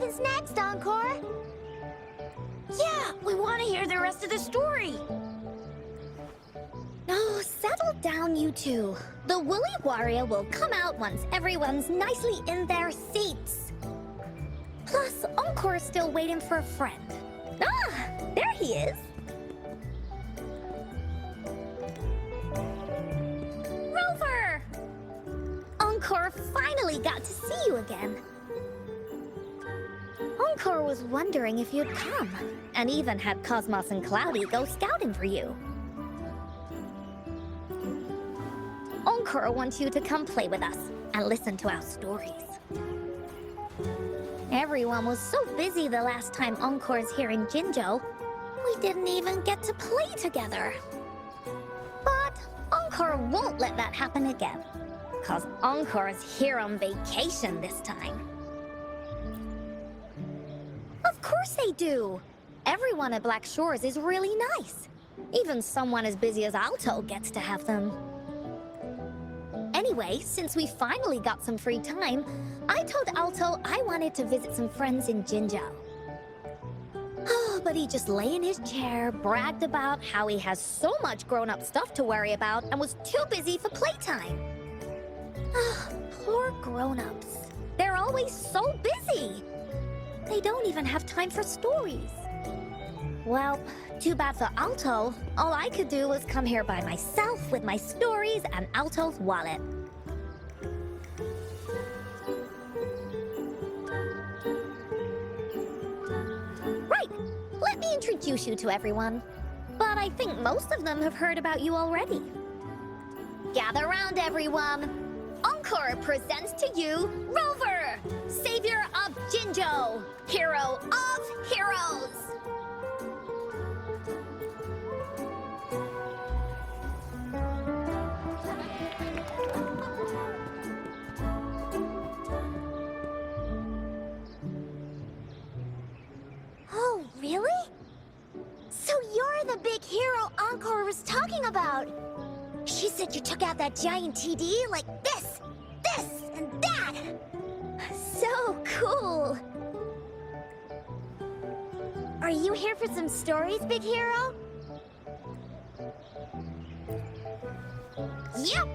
happens next, Encore? Yeah, we want to hear the rest of the story. Oh, settle down, you two. The Woolly Warrior will come out once everyone's nicely in their seats. Plus, Encore's still waiting for a friend. Ah, there he is. Rover! Encore finally got to see you again. Encore was wondering if you'd come, and even had Cosmos and Cloudy go scouting for you. Encore wants you to come play with us and listen to our stories. Everyone was so busy the last time Encore's here in Jinzhou, we didn't even get to play together. But Encore won't let that happen again, cause Encore's here on vacation this time. Of course they do! Everyone at Black Shores is really nice. Even someone as busy as Alto gets to have them. Anyway, since we finally got some free time, I told Alto I wanted to visit some friends in Jinzhou. Oh, but he just lay in his chair, bragged about how he has so much grown-up stuff to worry about, and was too busy for playtime. Ah, poor grown-ups. They're always so busy. They don't even have time for stories. Well, too bad for Alto. All I could do was come here by myself with my stories and Alto's wallet. Right, let me introduce you to everyone. But I think most of them have heard about you already. Gather round, everyone. Encore presents to you Rover, savior of Jinzhou, hero of heroes. Oh, really? So you're the big hero Encore was talking about. She said you took out that giant TD like this, and that. So cool. Are you here for some stories, big hero? Yep!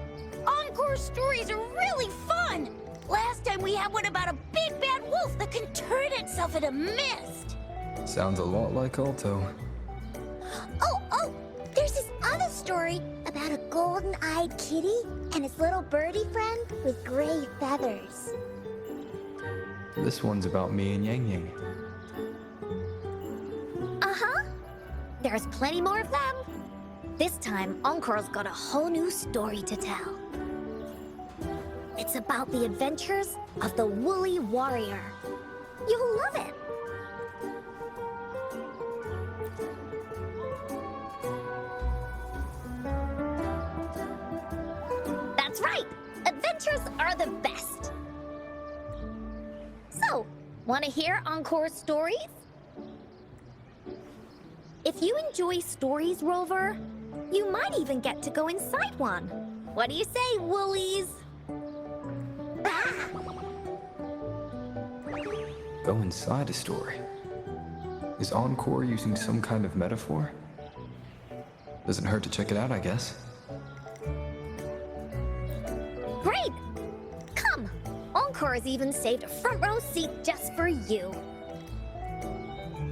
Encore stories are really fun! Last time we had one about a big bad wolf that can turn itself into mist. Sounds a lot like Alto. Oh, there's this other story about a golden-eyed kitty and his little birdie friend with gray feathers. This one's about me and Yang Yang. Uh-huh. There's plenty more of them. This time, Encore's got a whole new story to tell. It's about the adventures of the Woolly Warrior. You'll love it. That's right! Adventures are the best! So, want to hear Encore's stories? If you enjoy stories, Rover, you might even get to go inside one. What do you say, Woolies? Go inside a story. Is Encore using some kind of metaphor? Doesn't hurt to check it out, I guess. Great! Come! Encore has even saved a front row seat just for you.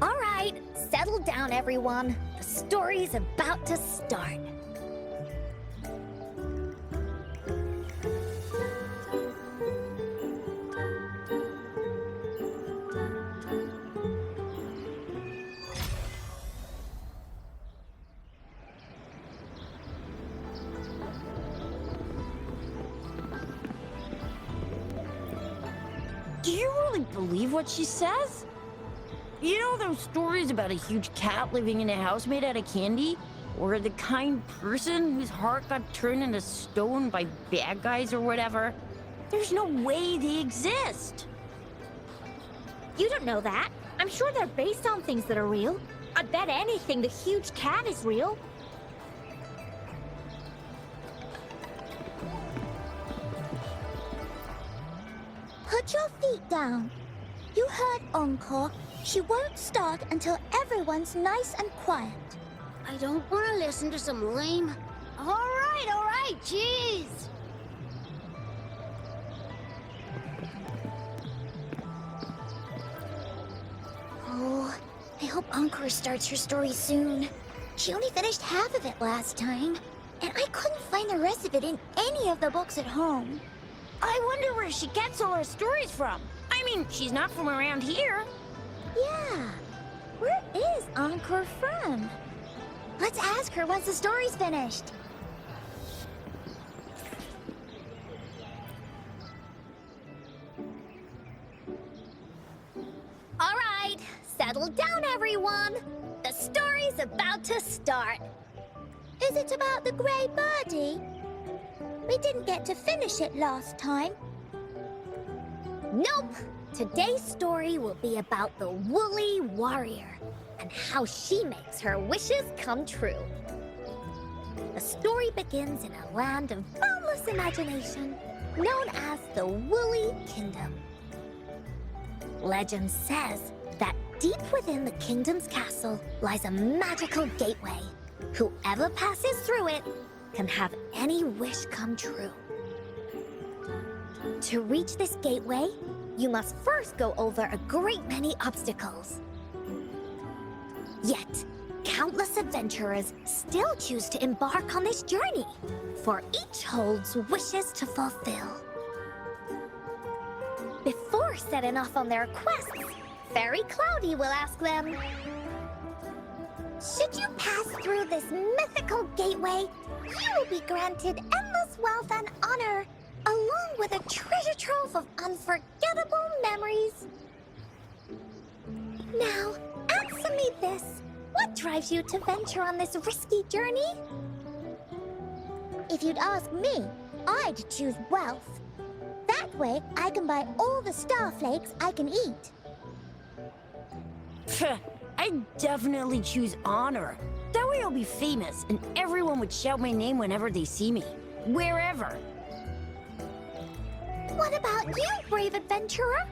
All right, settle down, everyone. The story's about to start. Do you really believe what she says? You know those stories about a huge cat living in a house made out of candy? Or the kind person whose heart got turned into stone by bad guys or whatever? There's no way they exist. You don't know that. I'm sure they're based on things that are real. I'd bet anything the huge cat is real. Put your feet down. You heard Encore. She won't start until everyone's nice and quiet. I don't want to listen to some lame... All right, jeez. Oh, I hope Encore starts her story soon. She only finished half of it last time, and I couldn't find the rest of it in any of the books at home. I wonder where she gets all her stories from. I mean, she's not from around here. Yeah, where is Encore from? Let's ask her once the story's finished. All right, settle down, everyone. The story's about to start. Is it about the Grey Birdie? We didn't get to finish it last time. Nope. Today's story will be about the Woolly Warrior and how she makes her wishes come true. The story begins in a land of boundless imagination known as the Woolly Kingdom. Legend says that deep within the kingdom's castle lies a magical gateway. Whoever passes through it can have any wish come true. To reach this gateway, you must first go over a great many obstacles. Yet, countless adventurers still choose to embark on this journey, for each holds wishes to fulfill. Before setting off on their quests, Fairy Cloudy will ask them, should you pass through this mythical gateway, you will be granted endless wealth and honor, along with a treasure trove of unforgettable memories. Now, answer me this. What drives you to venture on this risky journey? If you'd ask me, I'd choose wealth. That way, I can buy all the starflakes I can eat. I'd definitely choose honor. That way I'll be famous, and everyone would shout my name whenever they see me. Wherever. What about you, brave adventurer?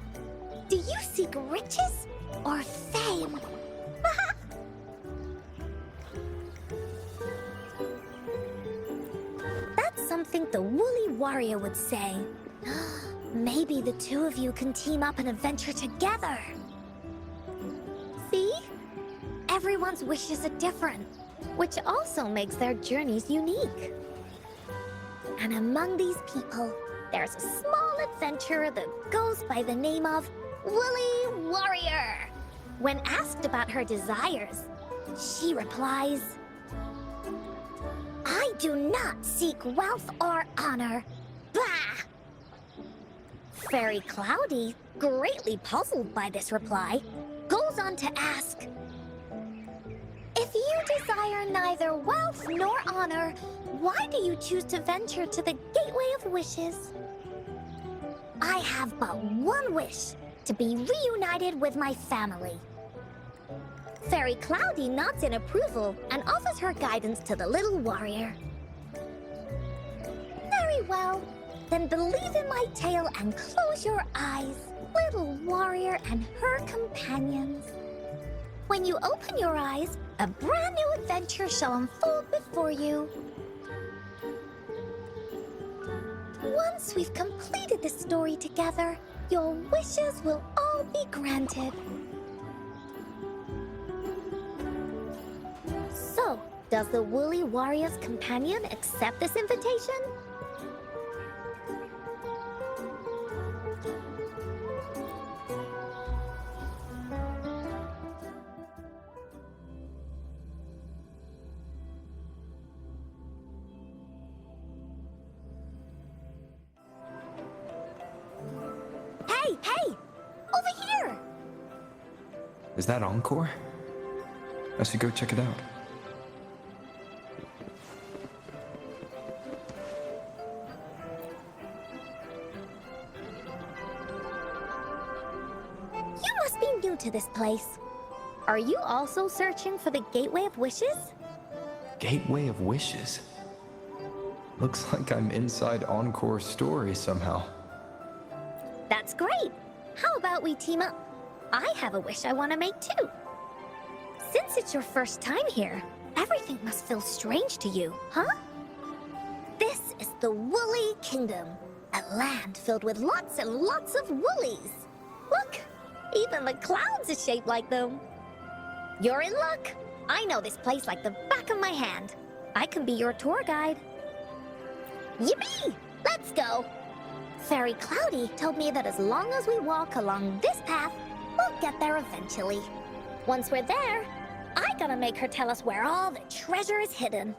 Do you seek riches or fame? that's something the Woolly Warrior would say. Maybe the two of you can team up and adventure together. See? Everyone's wishes are different, which also makes their journeys unique. And among these people, there's a small adventurer that goes by the name of Woolly Warrior. When asked about her desires, she replies, I do not seek wealth or honor. Bah! Fairy Cloudy, greatly puzzled by this reply, goes on to ask, if you desire neither wealth nor honor, why do you choose to venture to the Gateway of Wishes? I have but one wish, to be reunited with my family. Fairy Cloudy nods in approval and offers her guidance to the little warrior. Very well. Then believe in my tale and close your eyes, little warrior and her companions. When you open your eyes, a brand new adventure shall unfold before you. Once we've completed this story together, your wishes will all be granted. So, does the Woolly Warrior's companion accept this invitation? Hey! Over here! Is that Encore? I should go check it out. You must be new to this place. Are you also searching for the Gateway of Wishes? Gateway of Wishes? Looks like I'm inside Encore's story somehow. That's great. How about we team up? I have a wish I want to make too. Since it's your first time here, everything must feel strange to you, huh? This is the Woolly Kingdom, a land filled with lots and lots of woolies. Look, even the clouds are shaped like them. You're in luck. I know this place like the back of my hand. I can be your tour guide. Yippee! Let's go! Fairy Cloudy told me that as long as we walk along this path, we'll get there eventually. Once we're there, I gotta make her tell us where all the treasure is hidden.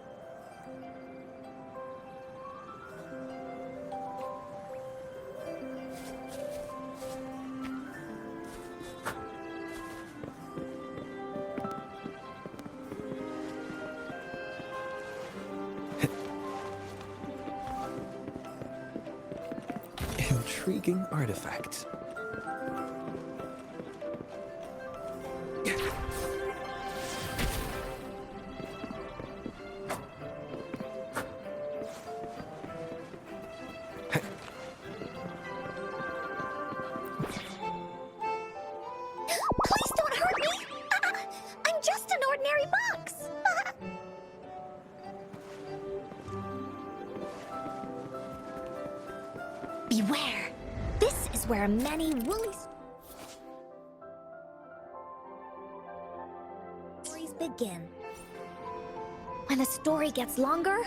Intriguing artifact. Please don't hurt me! I'm just an ordinary box! Beware! This is where many woolly stories begin. When a story gets longer,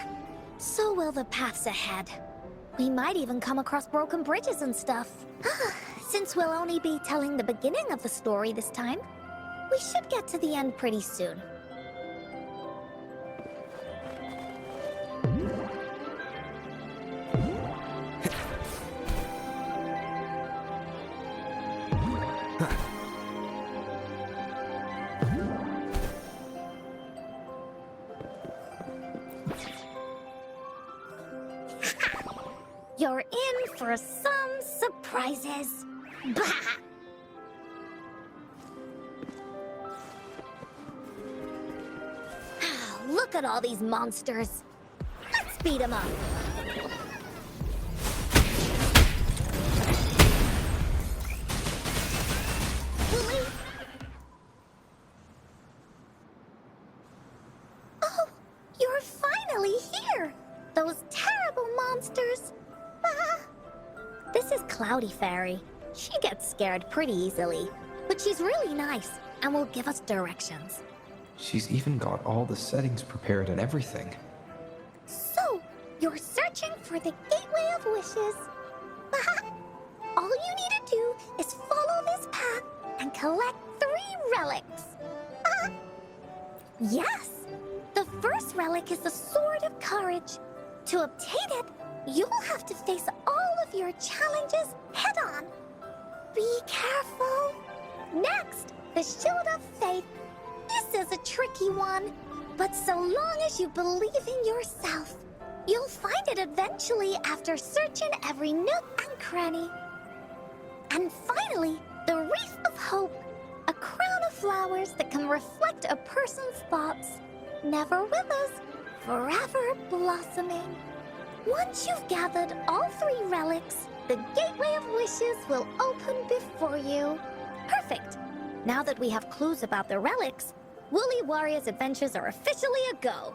so will the paths ahead. We might even come across broken bridges and stuff. Since we'll only be telling the beginning of the story this time, we should get to the end pretty soon. You're in for some surprises. Bah! Look at all these monsters. Let's beat them up. Willy? Oh, you're finally here. Those terrible monsters. This is Cloudy Fairy. She gets scared pretty easily, but she's really nice and will give us directions. She's even got all the settings prepared and everything. So, you're searching for the Gateway of Wishes. All you need to do is follow this path and collect 3 relics. Yes, the first relic is the Sword of Courage. To obtain it, you'll have to face all of your challenges head-on. Be careful. Next, the Shield of Faith. This is a tricky one, but so long as you believe in yourself, you'll find it eventually after searching every nook and cranny. And finally, the Wreath of Hope, a crown of flowers that can reflect a person's thoughts. Never withers, forever blossoming. Once you've gathered all 3 relics, the Gateway of Wishes will open before you. Perfect! Now that we have clues about the relics, Woolly Warrior's adventures are officially a go.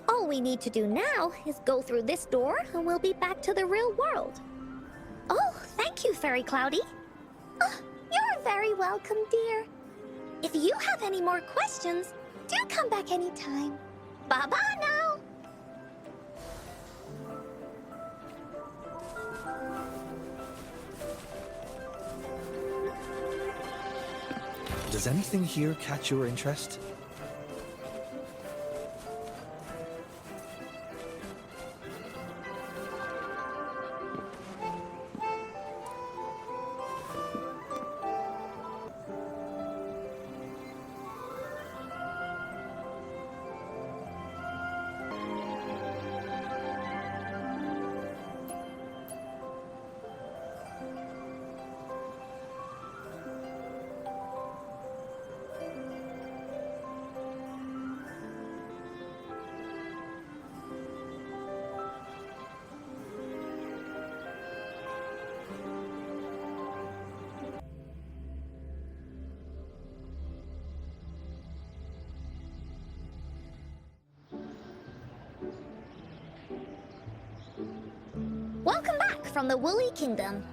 All we need to do now is go through this door and we'll be back to the real world. Oh, thank you, Fairy Cloudy. Oh, you're very welcome, dear. If you have any more questions, do come back anytime. Bye-bye now! Does anything here catch your interest? Welcome back from the Woolly Kingdom.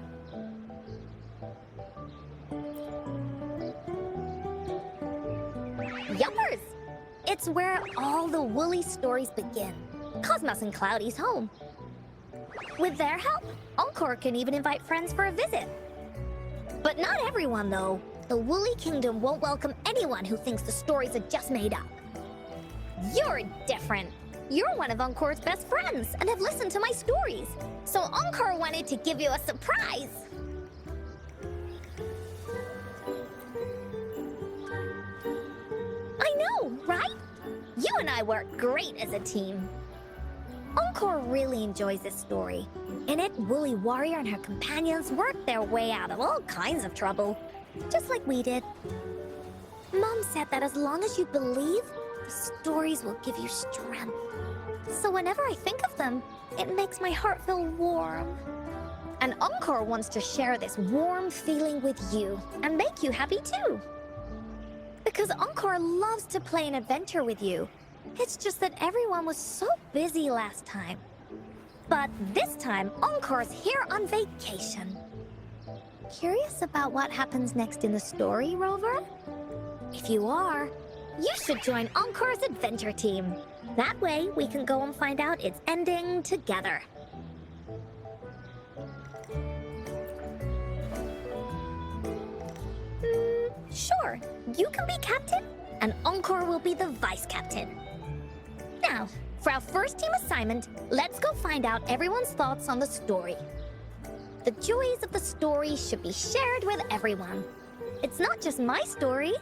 Yuppers! It's where all the Woolly stories begin. Cosmos and Cloudy's home. With their help, Encore can even invite friends for a visit. But not everyone, though. The Woolly Kingdom won't welcome anyone who thinks the stories are just made up. You're different. You're one of Encore's best friends and have listened to my stories. So Encore wanted to give you a surprise. I know, right? You and I work great as a team. Encore really enjoys this story. In it, Woolly Warrior and her companions work their way out of all kinds of trouble, just like we did. Mom said that as long as you believe, the stories will give you strength. So whenever I think of them, it makes my heart feel warm. And Encore wants to share this warm feeling with you and make you happy too. Because Encore loves to play an adventure with you. It's just that everyone was so busy last time. But this time, Encore's here on vacation. Curious about what happens next in the story, Rover? If you are, you should join Encore's adventure team. That way, we can go and find out its ending together. Sure, you can be captain, and Encore will be the vice captain. Now, for our first team assignment, let's go find out everyone's thoughts on the story. The joys of the story should be shared with everyone. It's not just my story.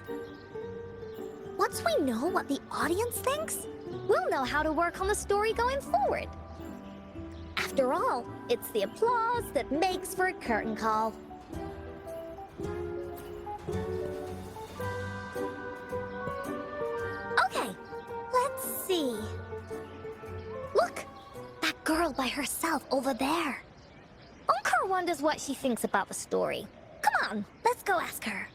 Once we know what the audience thinks, we'll know how to work on the story going forward. After all, it's the applause that makes for a curtain call. Okay, let's see. Look, that girl by herself over there. Encore wonders what she thinks about the story. Come on, let's go ask her.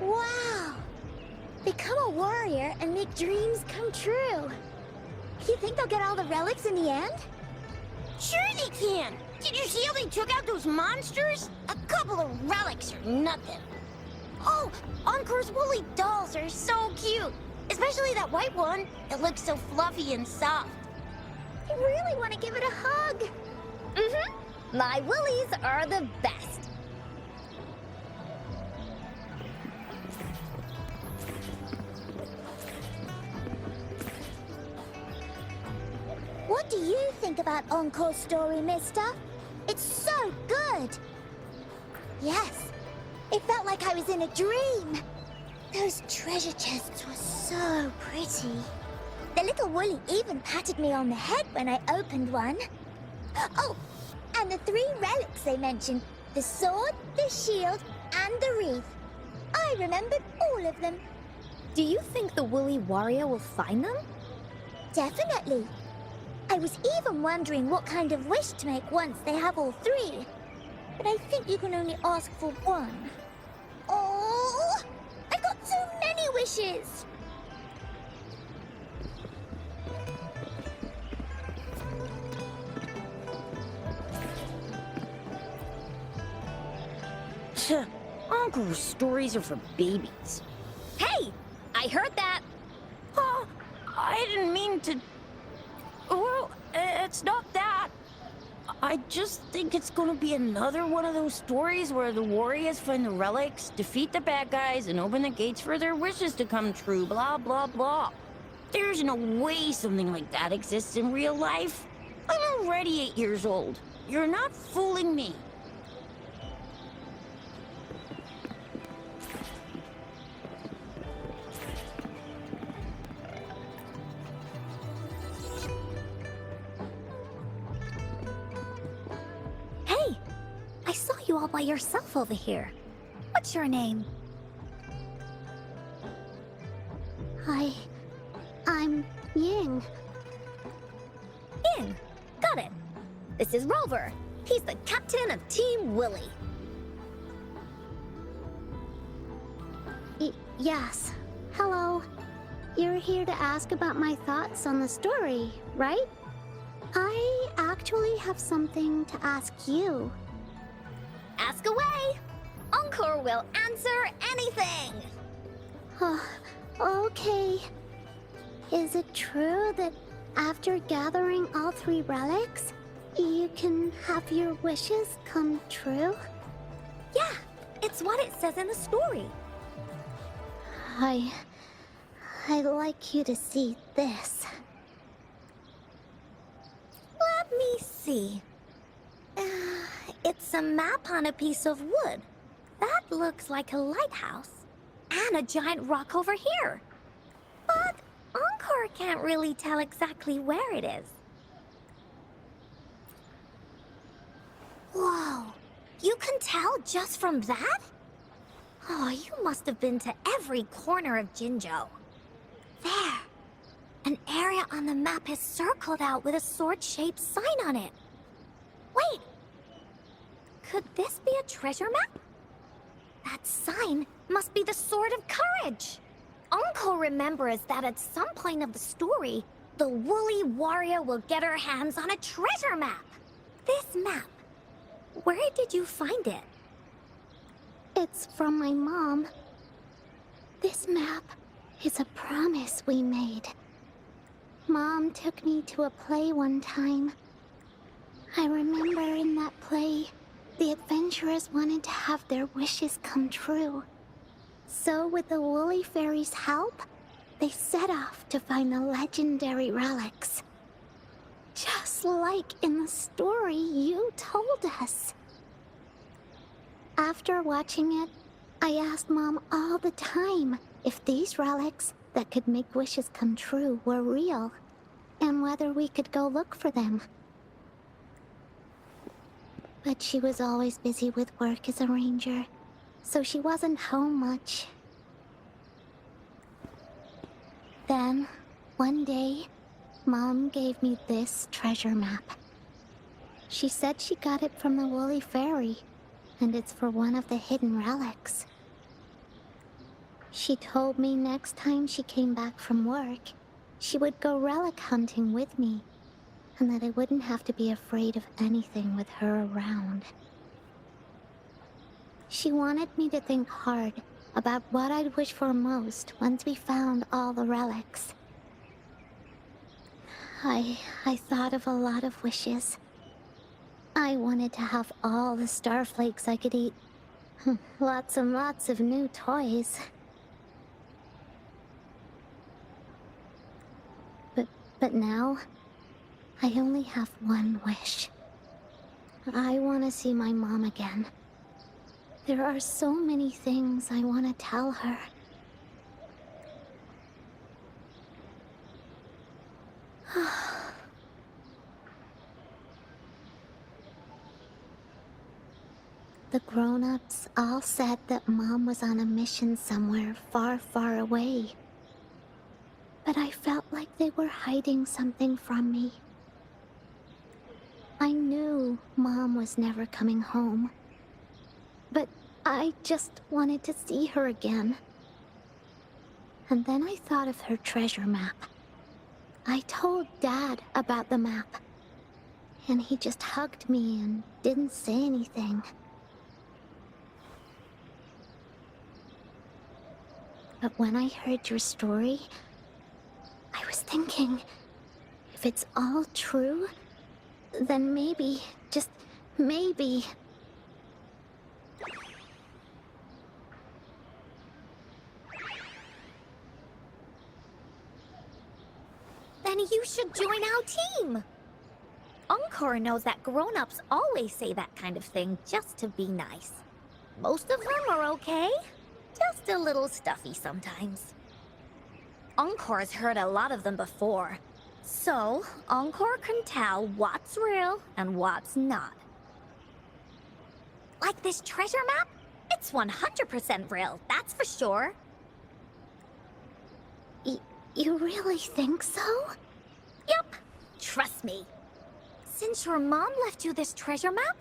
Wow! Become a warrior and make dreams come true. You think they'll get all the relics in the end? Sure they can! Did you see how they took out those monsters? A couple of relics or nothing. Oh, Encore's woolly dolls are so cute! Especially that white one. It looks so fluffy and soft. I really want to give it a hug. Mm-hmm. My woolies are the best. What do you think about Encore's story, mister? It's so good! Yes, it felt like I was in a dream. Those treasure chests were so pretty. The little Woolly even patted me on the head when I opened one. Oh, and the 3 relics they mentioned, the sword, the shield, and the wreath. I remembered all of them. Do you think the Woolly Warrior will find them? Definitely. I was even wondering what kind of wish to make once they have all 3. But I think you can only ask for 1. Oh, I got so many wishes! Encore's stories are for babies. Hey, I heard that. Oh, I didn't mean to... Well, it's not that. I just think it's gonna be another one of those stories where the warriors find the relics, defeat the bad guys, and open the gates for their wishes to come true, blah, blah, blah. There's no way something like that exists in real life. I'm already 8 years old. You're not fooling me. Hey, I saw you all by yourself over here. What's your name? I'm Ying. Ying. Got it. This is Rover. He's the captain of Team Willy. Yes. Hello. You're here to ask about my thoughts on the story, right? I actually have something to ask you. Ask away. Encore will answer anything. Okay. Is it true that after gathering all 3 relics, you can have your wishes come true? Yeah, it's what it says in the story. I'd like you to see this. Let me see. It's a map on a piece of wood. That looks like a lighthouse. And a giant rock over here. But Encore can't really tell exactly where it is. Whoa, you can tell just from that? Oh, you must have been to every corner of Jinzhou. There. An area on the map is circled out with a sword-shaped sign on it. Wait. Could this be a treasure map? That sign must be the Sword of Courage. Encore remembers that at some point of the story, the woolly warrior will get her hands on a treasure map. This map, where did you find it? It's from my mom. This map is a promise we made. Mom took me to a play one time. I remember in that play, the adventurers wanted to have their wishes come true. So with the Woolly Fairy's help, they set off to find the legendary relics. Just like in the story you told us. After watching it, I asked Mom all the time if these relics that could make wishes come true were real, and whether we could go look for them. But she was always busy with work as a ranger, so she wasn't home much. Then, one day, Mom gave me this treasure map. She said she got it from the Woolly Fairy, and it's for one of the hidden relics. She told me next time she came back from work, she would go relic hunting with me, and that I wouldn't have to be afraid of anything with her around. She wanted me to think hard about what I'd wish for most once we found all the relics. I thought of a lot of wishes. I wanted to have all the starflakes I could eat. Lots and lots of new toys. But now, I only have one wish. I want to see my mom again. There are so many things I want to tell her. The grown-ups all said that Mom was on a mission somewhere far, far away. But I felt like they were hiding something from me. I knew Mom was never coming home. But I just wanted to see her again. And then I thought of her treasure map. I told Dad about the map. And he just hugged me and didn't say anything. But when I heard your story, I was thinking, if it's all true, then maybe, just maybe... Then you should join our team. Encore knows that grown-ups always say that kind of thing just to be nice. Most of them are okay, just a little stuffy sometimes. Encore's heard a lot of them before, so Encore can tell what's real and what's not. Like this treasure map, it's 100% real, that's for sure. You really think so? Yup, trust me. Since your mom left you this treasure map,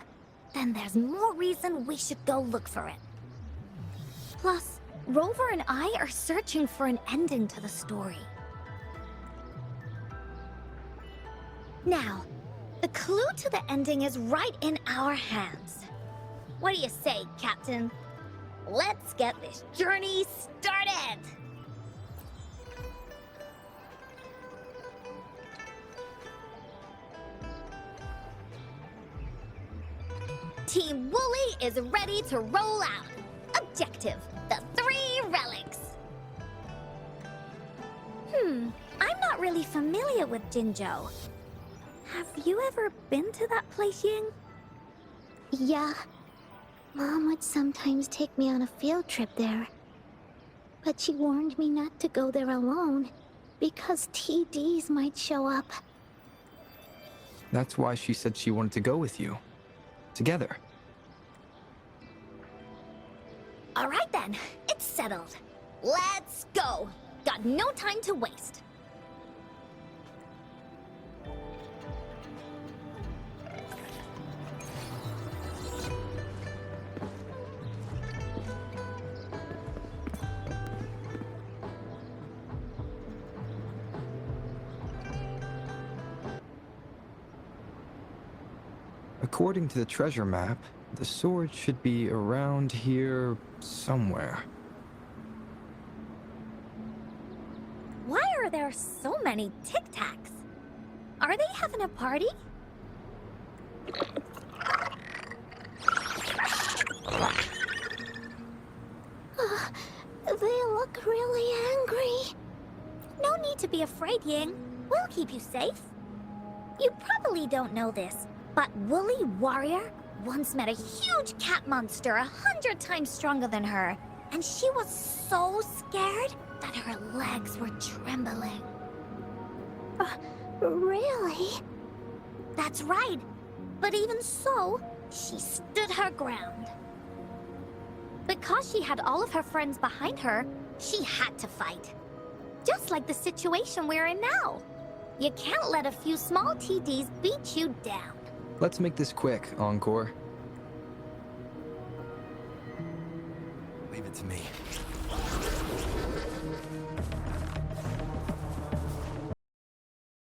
then there's more reason we should go look for it. Plus, Rover and I are searching for an ending to the story. Now, the clue to the ending is right in our hands. What do you say, Captain? Let's get this journey started! Team Wooly is ready to roll out. Objective, the 3 relics. I'm not really familiar with Jinzhou. Have you ever been to that place, Ying? Yeah. Mom would sometimes take me on a field trip there. But she warned me not to go there alone, because TDs might show up. That's why she said she wanted to go with you. Together. All right then, it's settled. Let's go. Got no time to waste. According to the treasure map, the sword should be around here somewhere. Why are there so many Tic Tacs? Are they having a party? They look really angry. No need to be afraid, Ying. We'll keep you safe. You probably don't know this, but Woolly Warrior once met a huge cat monster 100 times stronger than her, and she was so scared that her legs were trembling. Really? That's right. But even so, she stood her ground. Because she had all of her friends behind her, she had to fight. Just like the situation we're in now. You can't let a few small TDs beat you down. Let's make this quick, Encore. Leave it to me.